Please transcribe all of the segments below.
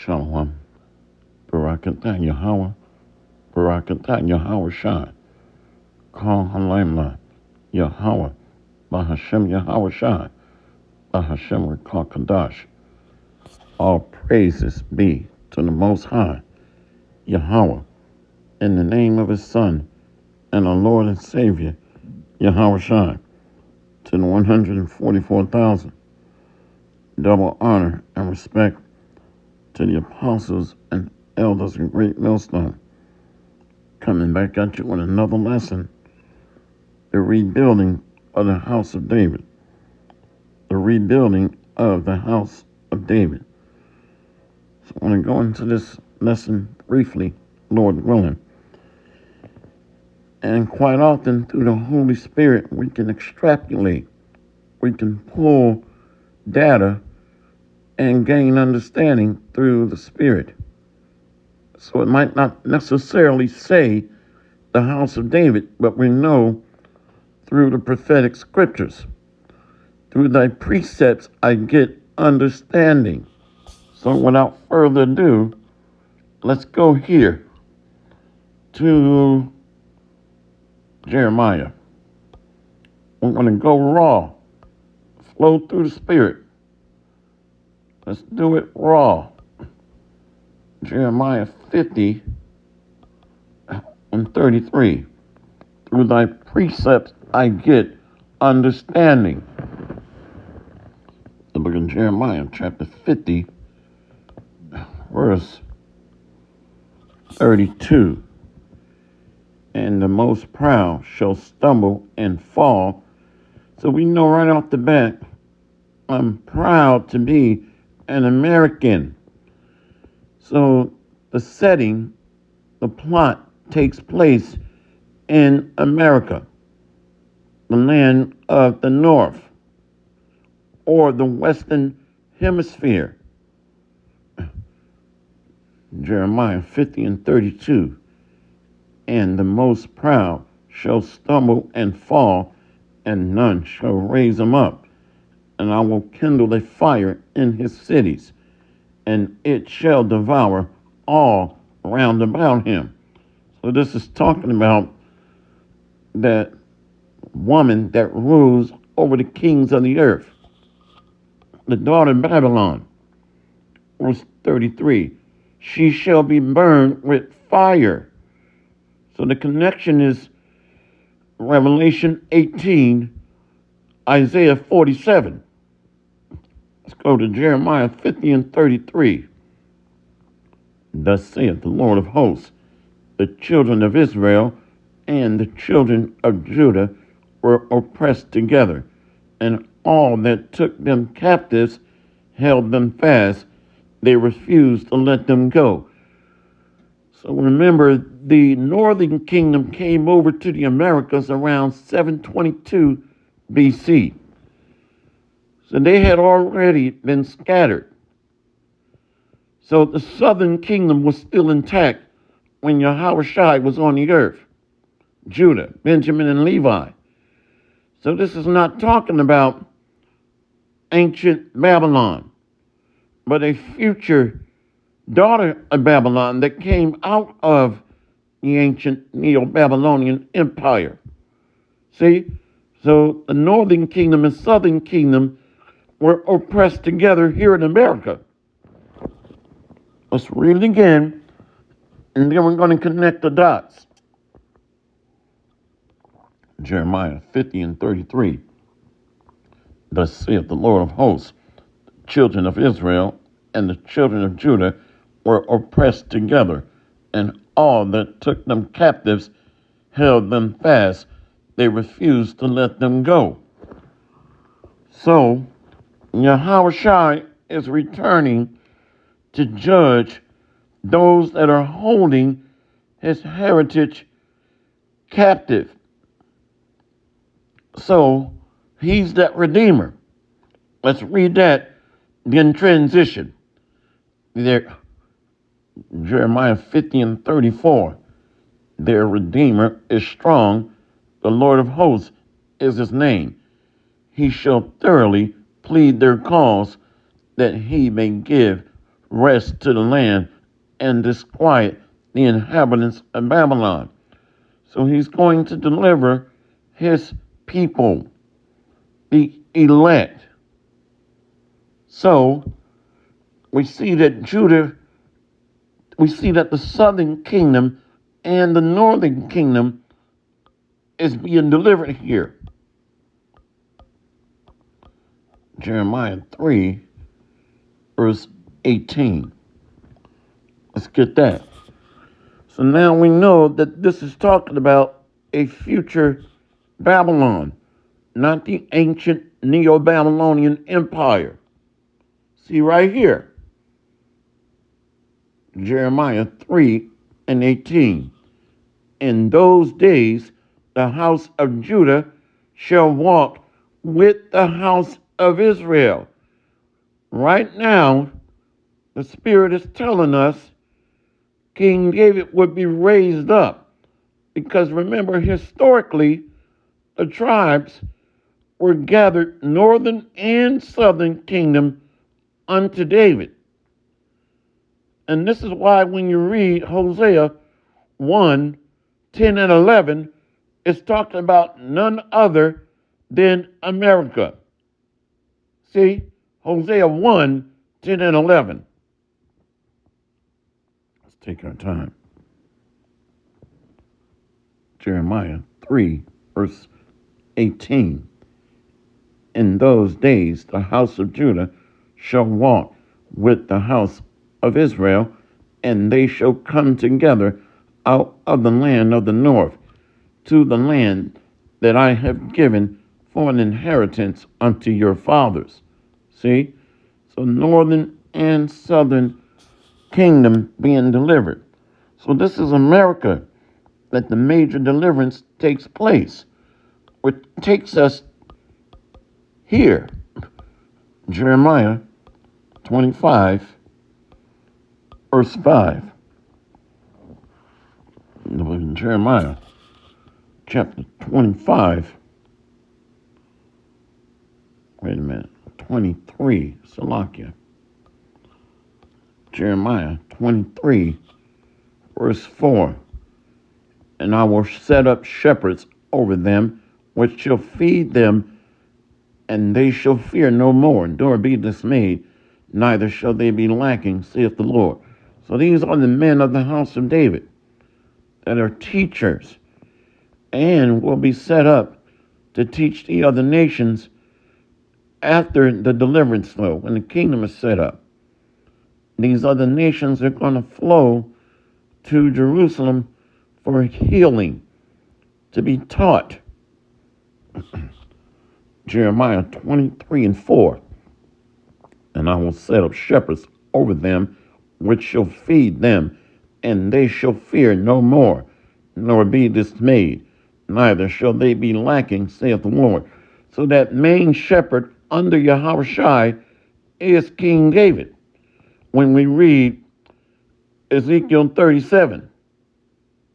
Shalom. Barakatah Yahweh. Barakatah Yahweh Shai. Kal Halayla Yahweh. Bahashem Yahweh Shai. Bahashem Rekal Kadash. All praises be to the Most High, Yahweh, in the name of His Son and our Lord and Savior, Yahweh Shai, to the 144,000. Double honor and respect to the apostles and elders in Great Millstone. Coming back at you with another lesson, the rebuilding of the house of David. The rebuilding of the house of David. So I want to go into this lesson briefly, Lord willing. And quite often through the Holy Spirit, we can extrapolate. We can pull data and gain understanding through the Spirit. So it might not necessarily say the house of David, but we know through the prophetic scriptures. Through thy precepts I get understanding. So without further ado, let's go here to Jeremiah. We're going to go raw, flow through the Spirit. Let's do it raw. Jeremiah 50 and 33. Through thy precepts I get understanding. The book of Jeremiah, chapter 50, verse 32. And the most proud shall stumble and fall. So we know right off the bat, I'm proud to be an American. So the setting, the plot takes place in America, the land of the North, or the Western Hemisphere. Jeremiah 50 and 32. And the most proud shall stumble and fall, and none shall raise him up. And I will kindle a fire in his cities, and it shall devour all round about him. So this is talking about that woman that rules over the kings of the earth, the daughter of Babylon. Verse 33, she shall be burned with fire. So the connection is Revelation 18, Isaiah 47. Let's go to Jeremiah 50 and 33. Thus saith the Lord of hosts, the children of Israel and the children of Judah were oppressed together, and all that took them captives held them fast. They refused to let them go. So remember, the northern kingdom came over to the Americas around 722 BC. So they had already been scattered. So the southern kingdom was still intact when Yahushua was on the earth. Judah, Benjamin, and Levi. So this is not talking about ancient Babylon, but a future daughter of Babylon that came out of the ancient Neo-Babylonian Empire. See? So the northern kingdom and southern kingdom were oppressed together here in America. Let's read it again, and then we're going to connect the dots. Jeremiah 50 and 33. Thus saith the Lord of hosts, the children of Israel and the children of Judah were oppressed together, and all that took them captives held them fast. They refused to let them go. So, Yahushua is returning to judge those that are holding his heritage captive. So, he's that Redeemer. Let's read that, then transition. There, Jeremiah 50 and 34. Their Redeemer is strong. The Lord of hosts is his name. He shall thoroughly plead their cause, that he may give rest to the land and disquiet the inhabitants of Babylon. So he's going to deliver his people, the elect. So we see that the southern kingdom and the northern kingdom is being delivered here. Jeremiah 3, verse 18. Let's get that. So now we know that this is talking about a future Babylon, not the ancient Neo-Babylonian Empire. See right here, Jeremiah 3 and 18. In those days, the house of Judah shall walk with the house of Israel. Right now, the Spirit is telling us King David would be raised up. Because remember, historically, the tribes were gathered northern and southern kingdom unto David. And this is why when you read Hosea 1, 10 and 11, it's talking about none other than America. See, Hosea 1, 10 and 11. Let's take our time. Jeremiah 3, verse 18. In those days, the house of Judah shall walk with the house of Israel, and they shall come together out of the land of the north to the land that I have given for an inheritance unto your fathers. See? So northern and southern kingdom being delivered. So this is America that the major deliverance takes place, which takes us here. Jeremiah 25, verse 5. Jeremiah chapter 25. Wait a minute. 23. Salakia. Jeremiah 23, verse 4. And I will set up shepherds over them, which shall feed them, and they shall fear no more, nor be dismayed, neither shall they be lacking, saith the Lord. So these are the men of the house of David that are teachers and will be set up to teach the other nations after the deliverance, though, when the kingdom is set up. These other nations are going to flow to Jerusalem for healing, to be taught. Jeremiah 23 and 4. And I will set up shepherds over them, which shall feed them, and they shall fear no more, nor be dismayed, neither shall they be lacking, saith the Lord. So that main shepherd under Yahushai is King David. When we read Ezekiel 37,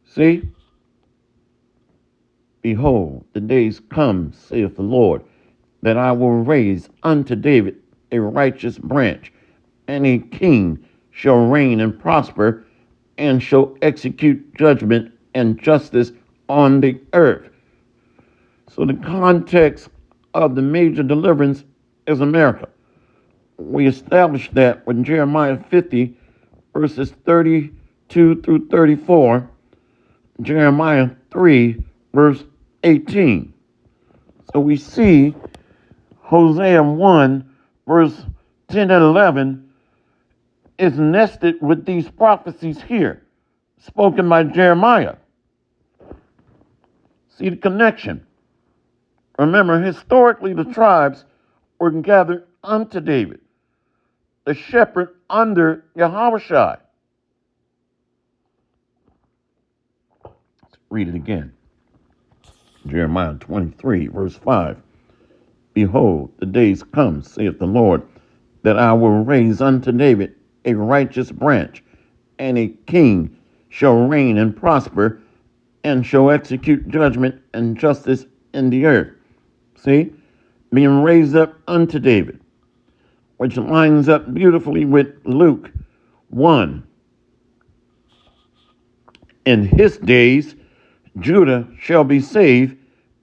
see? Behold, the days come, saith the Lord, that I will raise unto David a righteous branch, and a king shall reign and prosper, and shall execute judgment and justice on the earth. So the context of the major deliverance is America. We established that with Jeremiah 50, verses 32 through 34, Jeremiah 3, verse 18. So we see Hosea 1, verse 10 and 11 is nested with these prophecies here, spoken by Jeremiah. See the connection. Remember, historically, the tribes were gathered unto David, the shepherd under Yahushai. Let's read it again. Jeremiah 23, verse 5. Behold, the days come, saith the Lord, that I will raise unto David a righteous branch, and a king shall reign and prosper, and shall execute judgment and justice in the earth. See? Being raised up unto David, which lines up beautifully with Luke 1. In his days, Judah shall be saved,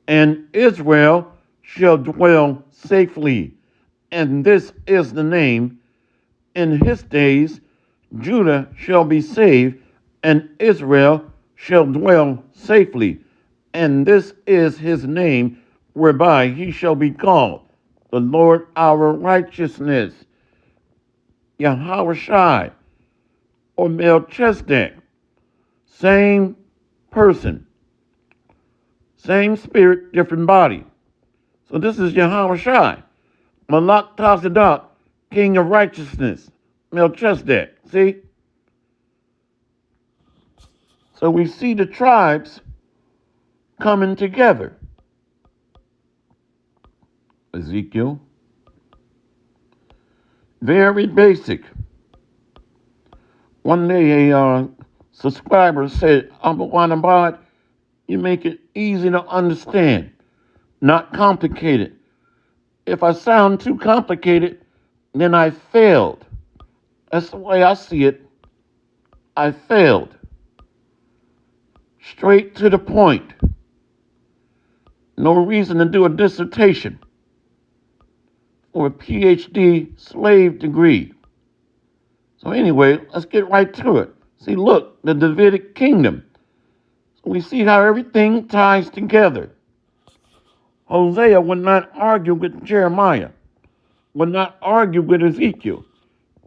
and Israel shall dwell safely. And this is the name. In his days, Judah shall be saved, and Israel shall dwell safely. And this is his name, whereby he shall be called, the Lord our righteousness, Yahweh or Melchizedek. Same person, same spirit, different body. So this is Yahweh Malak Tazadok, King of Righteousness, Melchizedek. See? So we see the tribes coming together. Ezekiel. Very basic. One day a subscriber said, Abba, you make it easy to understand, not complicated. If I sound too complicated, then I failed. That's the way I see it. I failed. Straight to the point. No reason to do a dissertation or a PhD slave degree. So anyway, let's get right to it. See, look, the Davidic kingdom. So we see how everything ties together. Hosea would not argue with Jeremiah, would not argue with Ezekiel.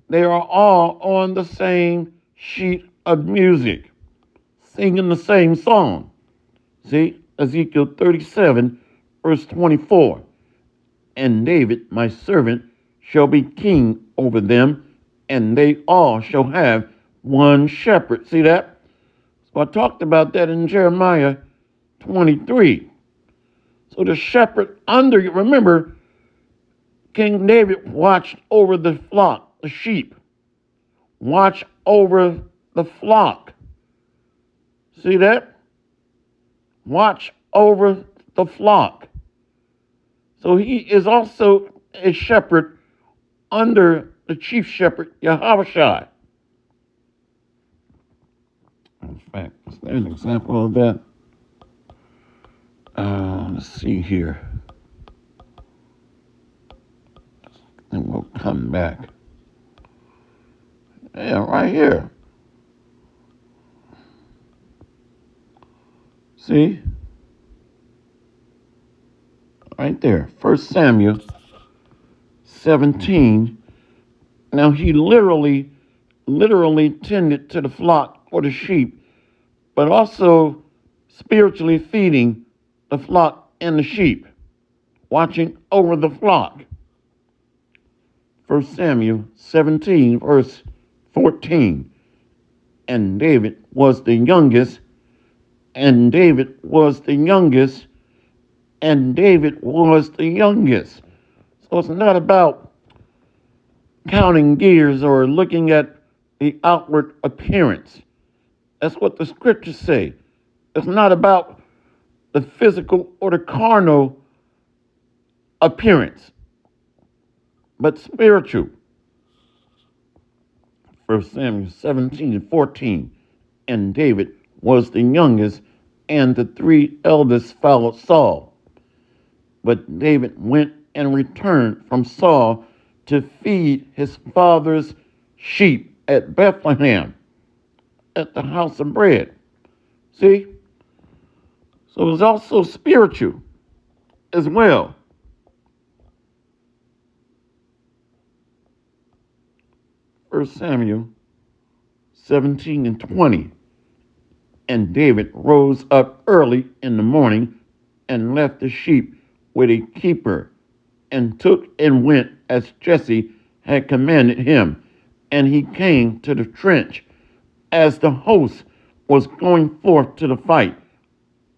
They are all on the same sheet of music, singing the same song. See, Ezekiel 37, verse 24. And David, my servant, shall be king over them, and they all shall have one shepherd. See that? So I talked about that in Jeremiah 23. So the shepherd under you, remember, King David watched over the flock, the sheep. Watch over the flock. See that? Watch over the flock. So he is also a shepherd under the chief shepherd, Yahweh. In fact, is there an example of that? Let's see here. And we'll come back. Yeah, right here. See? Right there. 1 Samuel 17. Now he literally tended to the flock or the sheep, but also spiritually feeding the flock and the sheep, watching over the flock. 1 Samuel 17, verse 14. And David was the youngest, and David was the youngest, and David was the youngest. So it's not about counting years or looking at the outward appearance. That's what the scriptures say. It's not about the physical or the carnal appearance, but spiritual. 1 Samuel 17 and 14. And David was the youngest, and the three eldest followed Saul. But David went and returned from Saul to feed his father's sheep at Bethlehem, at the house of bread. See? So it was also spiritual as well. First Samuel 17 and 20. And David rose up early in the morning and left the sheep with a keeper, and took and went as Jesse had commanded him. And he came to the trench as the host was going forth to the fight,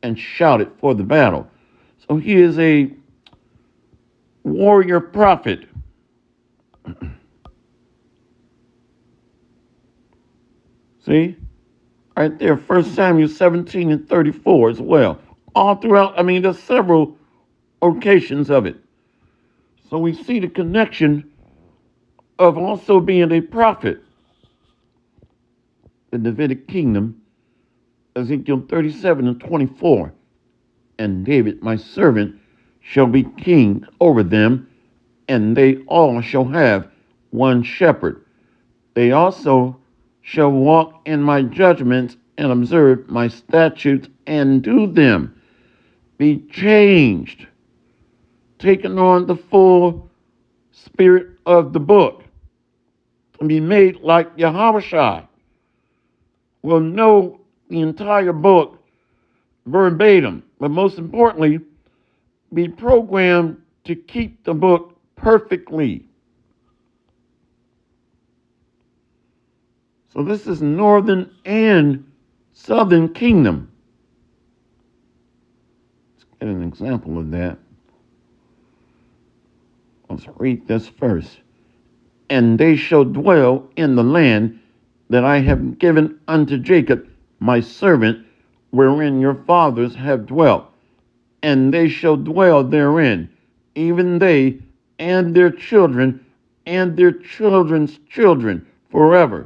and shouted for the battle. So he is a warrior prophet. See? Right there, 1 Samuel 17 and 34 as well. All throughout, there's several occasions of it. So we see the connection of also being a prophet. the Davidic kingdom, Ezekiel 37 and 24. And David, my servant, shall be king over them, and they all shall have one shepherd. They also shall walk in my judgments and observe my statutes and do them. Be changed, taking on the full spirit of the book, and be made like Yahushua. Will know the entire book verbatim, but most importantly, be programmed to keep the book perfectly. So this is northern and southern kingdom. Let's get an example of that. Let's read this first. And they shall dwell in the land that I have given unto Jacob, my servant, wherein your fathers have dwelt. And they shall dwell therein, even they and their children and their children's children forever.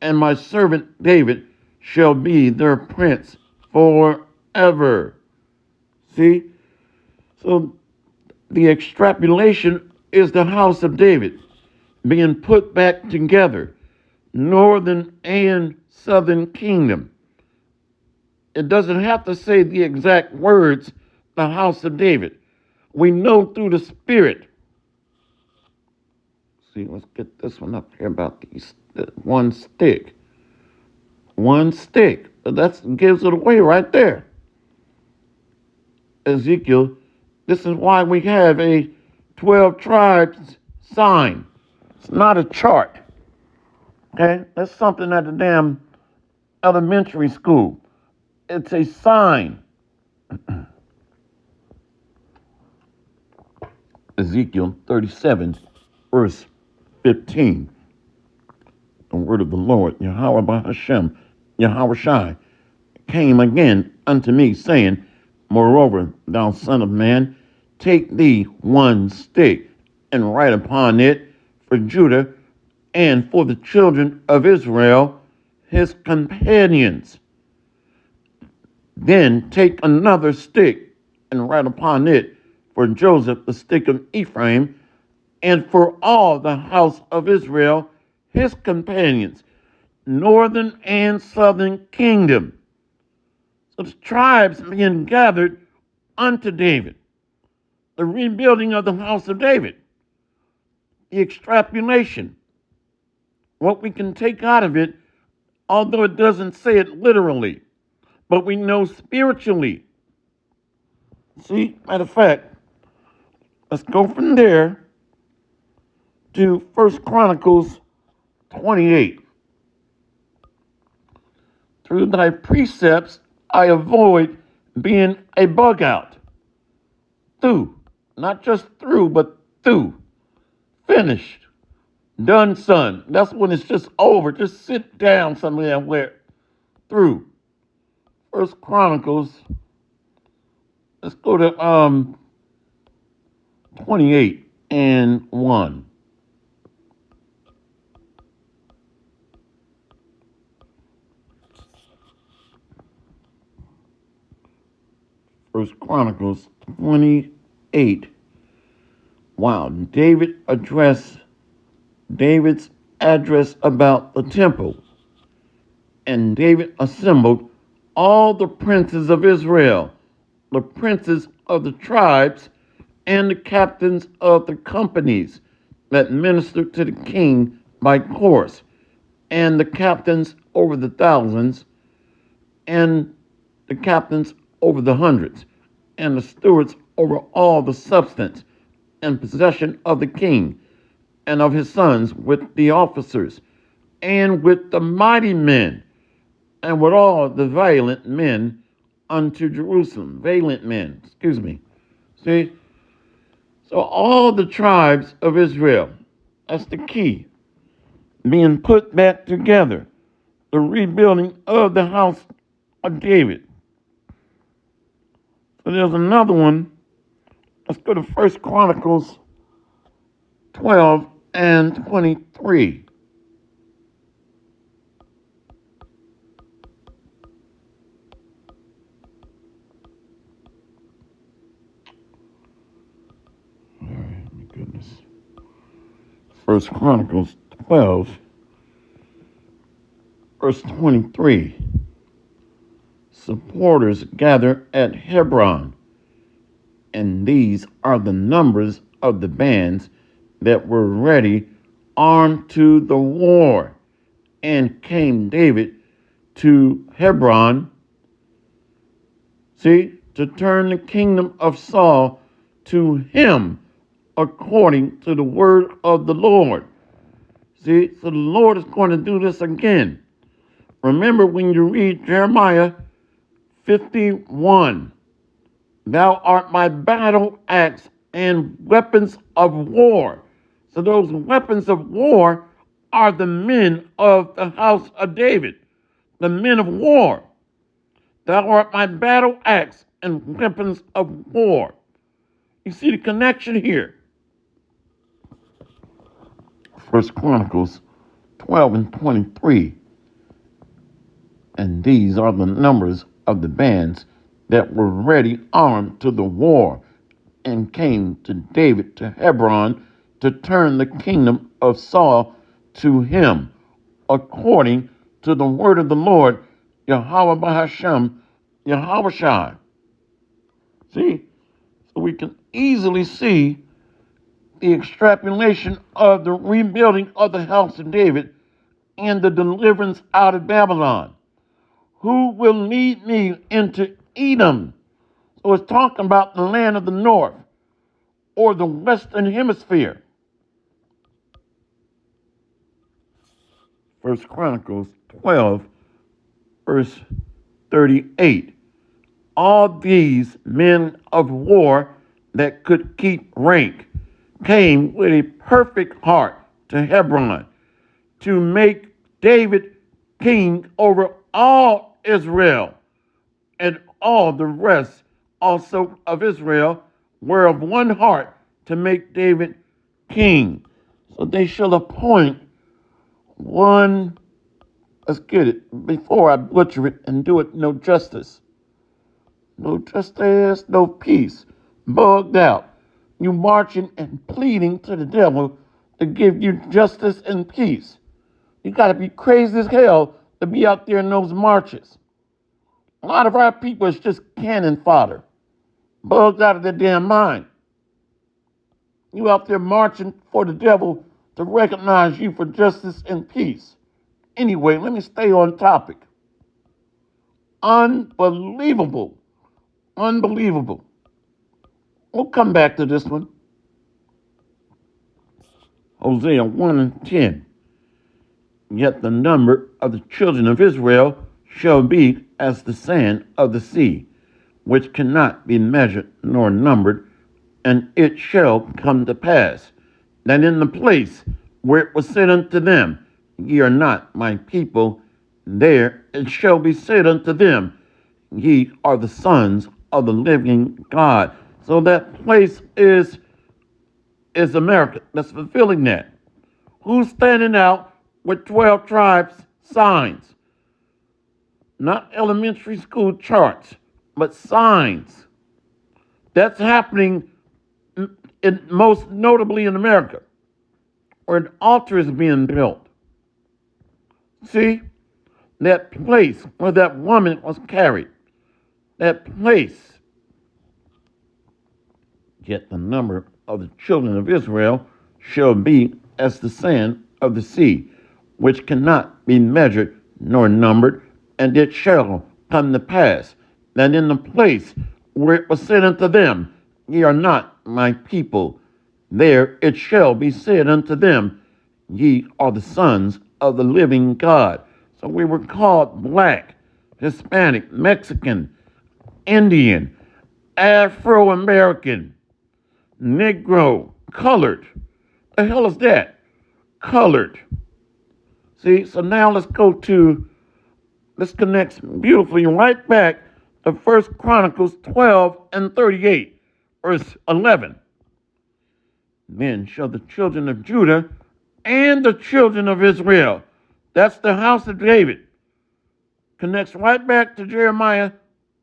And my servant David shall be their prince forever. See? So the extrapolation is the house of David being put back together, northern and southern kingdom. It doesn't have to say the exact words, the house of David. We know through the Spirit. See, let's get this one up here about these one stick. One stick. That gives it away right there. Ezekiel, this is why we have a 12 tribes sign. It's not a chart. Okay? That's something at the damn elementary school. It's a sign. Ezekiel 37, verse 15. The word of the Lord, Yahweh Bahashem, Yahushai, came again unto me, saying, Moreover, thou son of man, take thee one stick, and write upon it for Judah and for the children of Israel, his companions. Then take another stick, and write upon it for Joseph, the stick of Ephraim, and for all the house of Israel, his companions, northern and southern kingdom. So the tribes being gathered unto David, the rebuilding of the house of David, the extrapolation, what we can take out of it, although it doesn't say it literally, but we know spiritually. See, matter of fact, let's go from there to 1 Chronicles 28. Through thy precepts I avoid being a bug out. Through, not just through, but through. Finished. Done, son. That's when it's just over. Just sit down somewhere where through. 1 Chronicles. Let's go to 28 and 1. First Chronicles 28. Wow, David's address about the temple. And David assembled all the princes of Israel, the princes of the tribes, and the captains of the companies that ministered to the king by course, and the captains over the thousands, and the captains over the hundreds, and the stewards over all the substance and possession of the king and of his sons, with the officers, and with the mighty men, and with all the valiant men unto Jerusalem. See? So all the tribes of Israel, that's the key, being put back together, the rebuilding of the house of David. So there's another one. Let's go to 1 Chronicles 12 and 23. First Chronicles 12, verse 23. Supporters gather at Hebron, and these are the numbers of the bands that were ready, armed to the war. And came David to Hebron, to turn the kingdom of Saul to him according to the word of the Lord. So the Lord is going to do this again. Remember when you read Jeremiah 51, thou art my battle axe and weapons of war. So those weapons of war are the men of the house of David, the men of war. Thou art my battle axe and weapons of war. You see the connection here. First Chronicles 12 and 23. And these are the numbers of the bands that were ready armed to the war, and came to David to Hebron to turn the kingdom of Saul to him, according to the word of the Lord, Yahweh Bahashem, Yahweh. See, so we can easily see the extrapolation of the rebuilding of the house of David and the deliverance out of Babylon. Who will lead me into Edom? So it's talking about the land of the north or the western hemisphere. First Chronicles 12, verse 38. All these men of war that could keep rank came with a perfect heart to Hebron to make David king over all Israel, and all the rest also of Israel were of one heart to make David king. So they shall appoint one, let's get it, before I butcher it and do it no justice. No justice, no peace. Bugged out. You marching and pleading to the devil to give you justice and peace. You got to be crazy as hell to be out there in those marches. A lot of our people is just cannon fodder. Bugged out of their damn mind. You out there marching for the devil to recognize you for justice and peace. Anyway, let me stay on topic. Unbelievable. Unbelievable. We'll come back to this one. Hosea 1 and 10. Yet the number of the children of Israel shall be as the sand of the sea, which cannot be measured nor numbered. And it shall come to pass that in the place where it was said unto them, Ye are not my people, there it shall be said unto them, Ye are the sons of the living God. So that place is America that's fulfilling that. Who's standing out with 12 tribes signs? Not elementary school charts, but signs. That's happening most notably in America, where an altar is being built. See, that place where that woman was carried, that place. Yet the number of the children of Israel shall be as the sand of the sea, which cannot be measured nor numbered. And it shall come to pass that in the place where it was said unto them, Ye are not my people, there it shall be said unto them, Ye are the sons of the living God. So we were called black, Hispanic, Mexican, Indian, Afro-American, Negro, colored. The hell is that? Colored. See, so now this connects beautifully right back to 1 Chronicles 12 and 38, verse 11. Then shall the children of Judah and the children of Israel, that's the house of David, connects right back to Jeremiah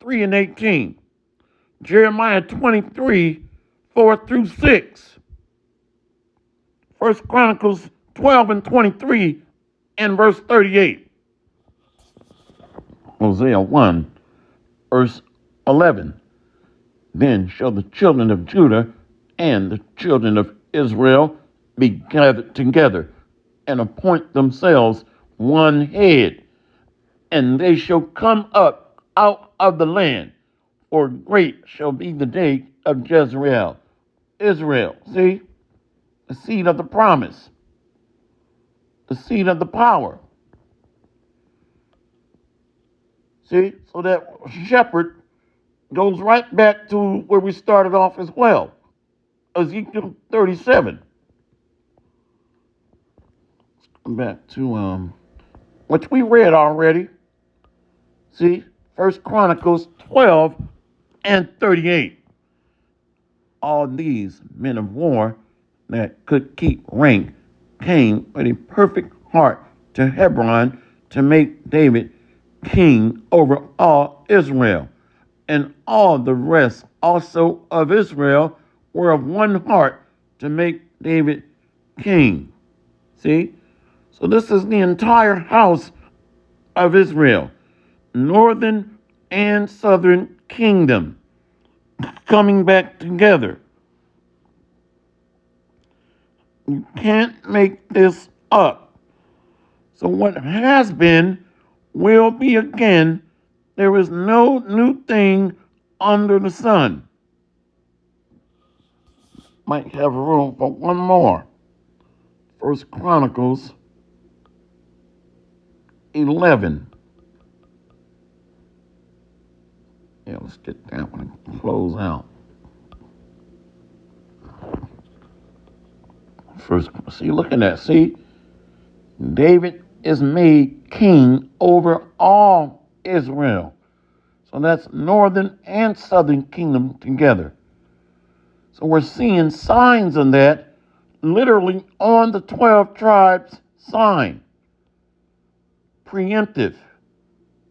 3 and 18. Jeremiah 23, 4 through 6. First Chronicles 12 and 23 and verse 38. Hosea 1, verse 11. Then shall the children of Judah and the children of Israel be gathered together and appoint themselves one head, and they shall come up out of the land, for great shall be the day of Jezreel. Israel, see, the seed of the promise, the seed of the power. See, so that shepherd goes right back to where we started off as well. Ezekiel 37. Let's come back to which we read already. See, First Chronicles 12 and 38. All these men of war that could keep rank came with a perfect heart to Hebron to make David king over all Israel. And all the rest also of Israel were of one heart to make David king. See? So this is the entire house of Israel, northern and southern kingdom, coming back together. You can't make this up. So what has been will be again. There is no new thing under the sun. Might have room for one more. First Chronicles 11. Yeah, let's get that one and close out. First, see, look at that. See, David is made king over all Israel. So that's northern and southern kingdom together. So we're seeing signs of that literally on the 12 tribes sign. Preemptive,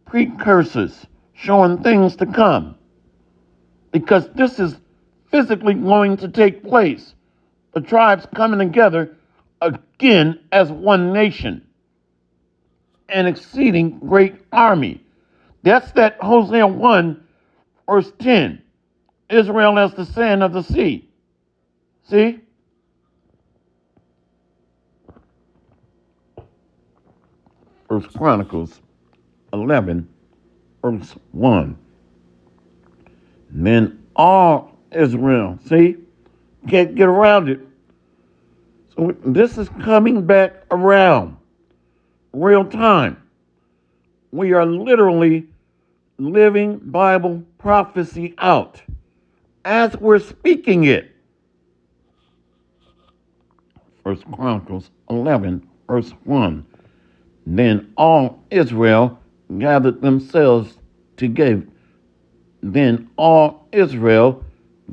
precursors, showing things to come. Because this is physically going to take place. The tribes coming together again as one nation. An exceeding great army. That's that Hosea 1, verse 10. Israel as the sand of the sea. See? First Chronicles 11, verse 1. Then all Israel, see? Can't get around it. So this is coming back around. Real time. We are literally living Bible prophecy out as we're speaking it. First Chronicles 11, verse 1. Then all Israel gathered themselves together. Then all Israel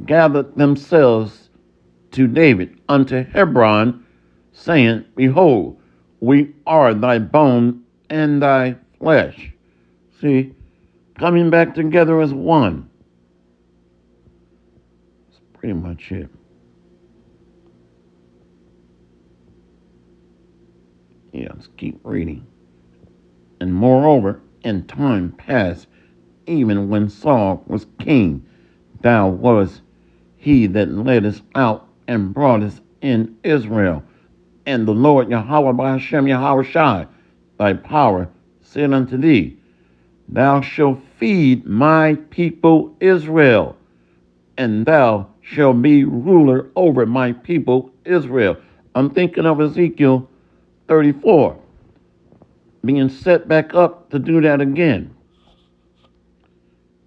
gathered themselves to David unto Hebron, saying, Behold, we are thy bone and thy flesh. See, coming back together as one. That's pretty much it. Yeah, let's keep reading. And moreover, in time past, even when Saul was king, thou wast he that led us out and brought us in Israel. And the Lord Yahweh by Hashem Yahweh Shai, thy power, said unto thee, Thou shalt feed my people Israel, and thou shalt be ruler over my people Israel. I'm thinking of Ezekiel 34, being set back up to do that again.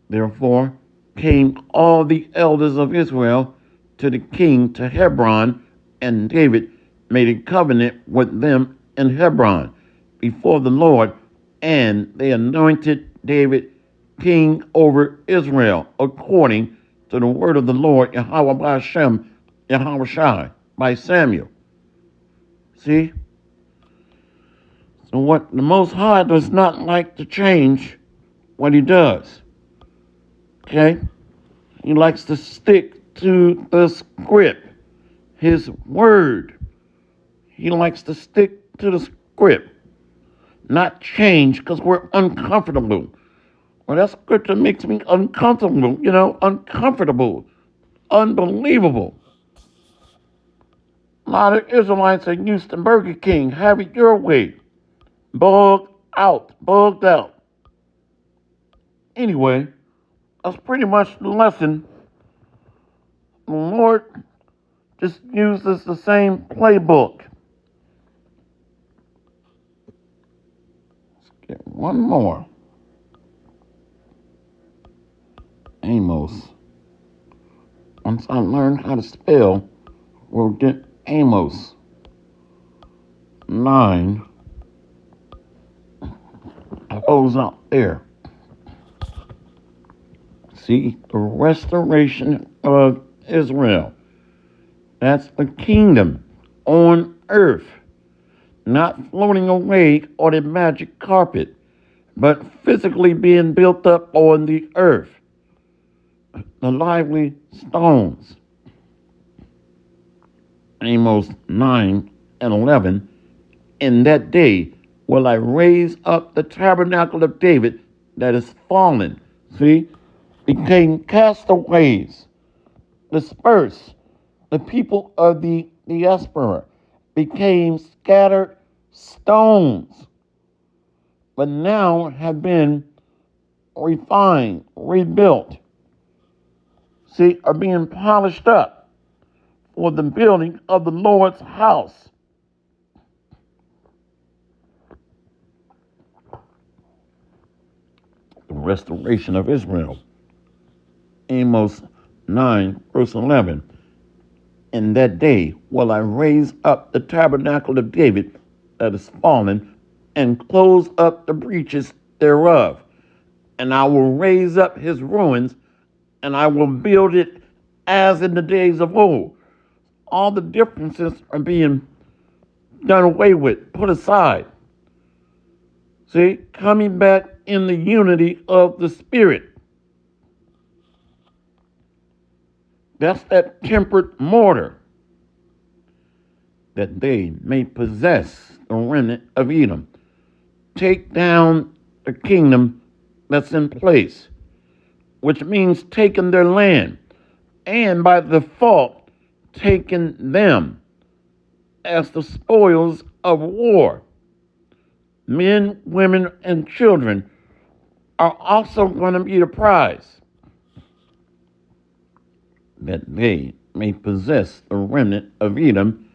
Therefore came all the elders of Israel to the king to Hebron, and David made a covenant with them in Hebron before the Lord, and they anointed David king over Israel, according to the word of the Lord, Yahweh by Hashem, Yahweh Shai, by Samuel. See? So what the Most High does not like to change what he does. Okay? He likes to stick to the script, his word. He likes to stick to the script, not change because we're uncomfortable. Well, that scripture makes me uncomfortable, uncomfortable, unbelievable. A lot of Israelites are used to Burger King. Have it your way. Bugged out. Anyway, that's pretty much the lesson. The Lord just uses the same playbook. Let's get one more. Amos. Once I learn how to spell, we'll get Amos 9. Close out there. See, the restoration of Israel. That's the kingdom on earth, not floating away on a magic carpet, but physically being built up on the earth. The lively stones. Amos 9 and 11. In that day will I raise up the tabernacle of David that is fallen. See, became castaways, dispersed. The people of the diaspora became scattered stones, but now have been refined, rebuilt. See, are being polished up for the building of the Lord's house. The restoration of Israel. Amos 9, verse 11. In that day will I raise up the tabernacle of David that is fallen, and close up the breaches thereof. And I will raise up his ruins, and I will build it as in the days of old. All the differences are being done away with, put aside. See, coming back in the unity of the Spirit. That's that tempered mortar, that they may possess the remnant of Edom. Take down the kingdom that's in place, which means taking their land, and by default, taking them as the spoils of war. Men, women, and children are also going to be the prize, that they may possess the remnant of Edom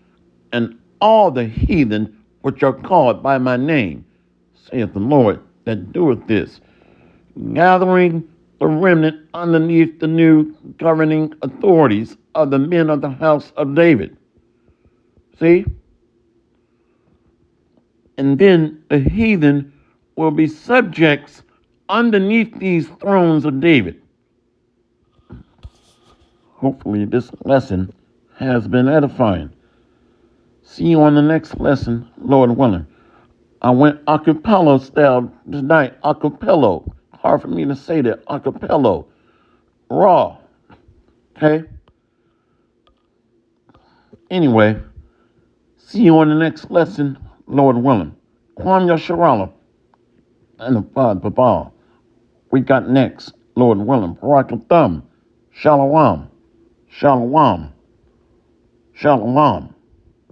and all the heathen which are called by my name, saith the Lord that doeth this, gathering the remnant underneath the new governing authorities of the men of the house of David. See? And then the heathen will be subjects underneath these thrones of David. Hopefully this lesson has been edifying. See you on the next lesson, Lord willing. I went acapella style tonight. Acapello. Hard for me to say that. Acapello. Raw. Okay? Anyway, see you on the next lesson, Lord willing. Kwam Yasharala and the Father Babal. We got next, Lord willing. Barak Thumb. Shalom. Shalom. Shalom.